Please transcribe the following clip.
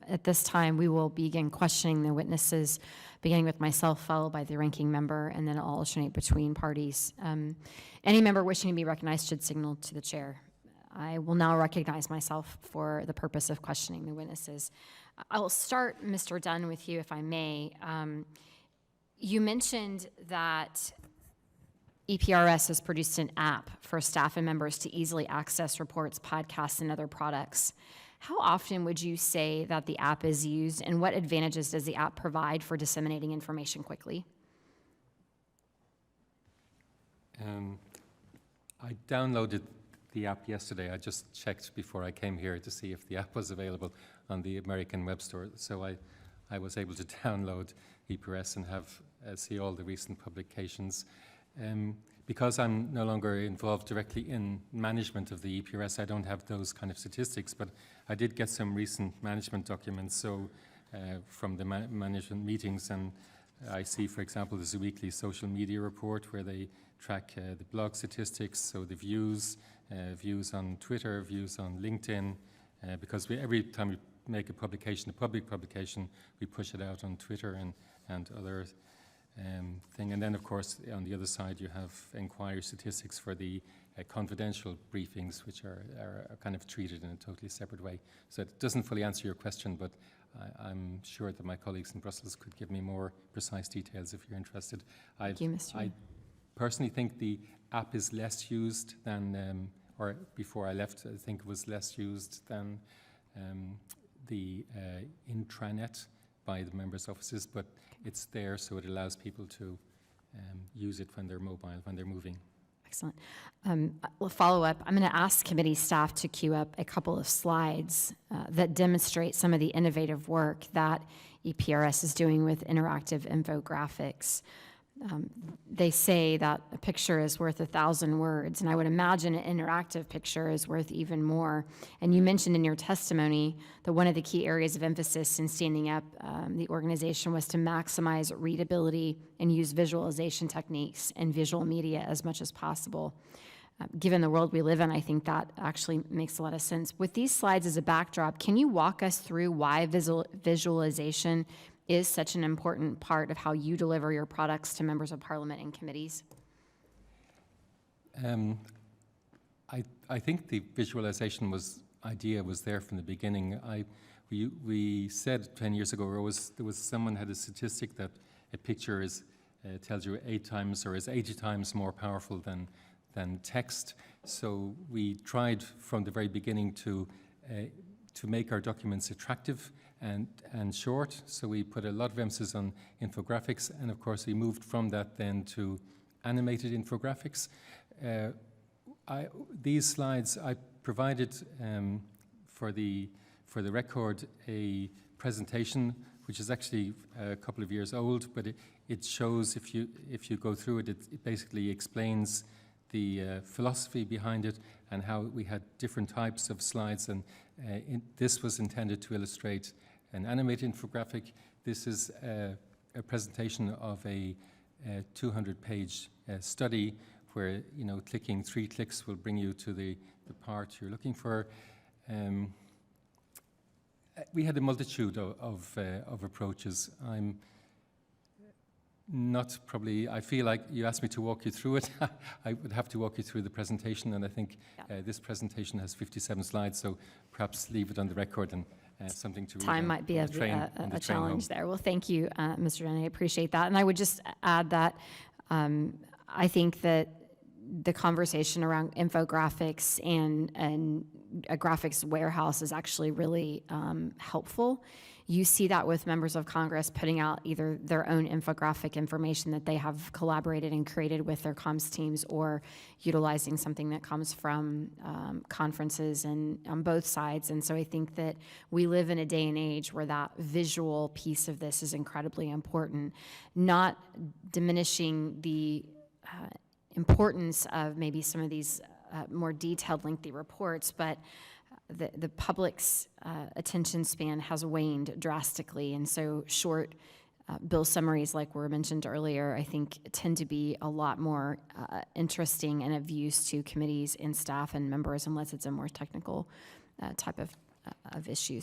At this time, we will begin questioning the witnesses, beginning with myself, followed by the ranking member, and then I'll alternate between parties. Any member wishing to be recognized should signal to the chair. I will now recognize myself for the purpose of questioning the witnesses. I will start, Mr. Dunne, with you, if I may. You mentioned that EPRS has produced an app for staff and members to easily access reports, podcasts, and other products. How often would you say that the app is used, and what advantages does the app provide for disseminating information quickly? I downloaded the app yesterday. I just checked before I came here to see if the app was available on the American Web Store. So I was able to download EPRS and see all the recent publications. Because I'm no longer involved directly in management of the EPRS, I don't have those kind of statistics, but I did get some recent management documents from the management meetings, and I see, for example, there's a weekly social media report where they track the blog statistics, so the views on Twitter, views on LinkedIn, because every time we make a publication, a public publication, we push it out on Twitter and other thing. And then, of course, on the other side, you have inquiry statistics for the confidential briefings, which are kind of treated in a totally separate way. So it doesn't fully answer your question, but I'm sure that my colleagues in Brussels could give me more precise details if you're interested. Thank you, Mr. I personally think the app is less used than, or before I left, I think it was less used than the intranet by the members' offices, but it's there, so it allows people to use it when they're mobile, when they're moving. Excellent. We'll follow up. I'm going to ask committee staff to queue up a couple of slides that demonstrate some of the innovative work that EPRS is doing with interactive infographics. They say that a picture is worth 1,000 words, and I would imagine an interactive picture is worth even more. And you mentioned in your testimony that one of the key areas of emphasis in standing up the organization was to maximize readability and use visualization techniques and visual media as much as possible. Given the world we live in, I think that actually makes a lot of sense. With these slides as a backdrop, can you walk us through why visualization is such an important part of how you deliver your products to members of Parliament and committees? I think the visualization idea was there from the beginning. We said 10 years ago someone had a statistic that a picture tells you 8 times or is 80 times more powerful than text. So we tried from the very beginning to make our documents attractive and short, so we put a lot of emphasis on infographics, and of course we moved from that then to animated infographics. These slides I provided for the record a presentation which is actually a couple of years old, but it shows, if you go through it, it basically explains the philosophy behind it and how we had different types of slides, and this was intended to illustrate an animated infographic. This is a presentation of a 200-page study where, clicking 3 clicks will bring you to the part you're looking for. We had a multitude of approaches. I feel like you asked me to walk you through it. I would have to walk you through the presentation, and I think this presentation has 57 slides, so perhaps leave it on the record and something to read. Time might be a challenge there. Well, thank you, Mr. Dunne. I appreciate that. And I would just add that I think that the conversation around infographics and a graphics warehouse is actually really helpful. You see that with members of Congress putting out either their own infographic information that they have collaborated and created with their comms teams, or utilizing something that comes from conferences and on both sides. And so I think that we live in a day and age where that visual piece of this is incredibly important, not diminishing the importance of maybe some of these more detailed, lengthy reports, but the public's attention span has waned drastically, and so short bill summaries, like were mentioned earlier, I think tend to be a lot more interesting and of use to committees and staff and members, unless it's a more technical type of issue.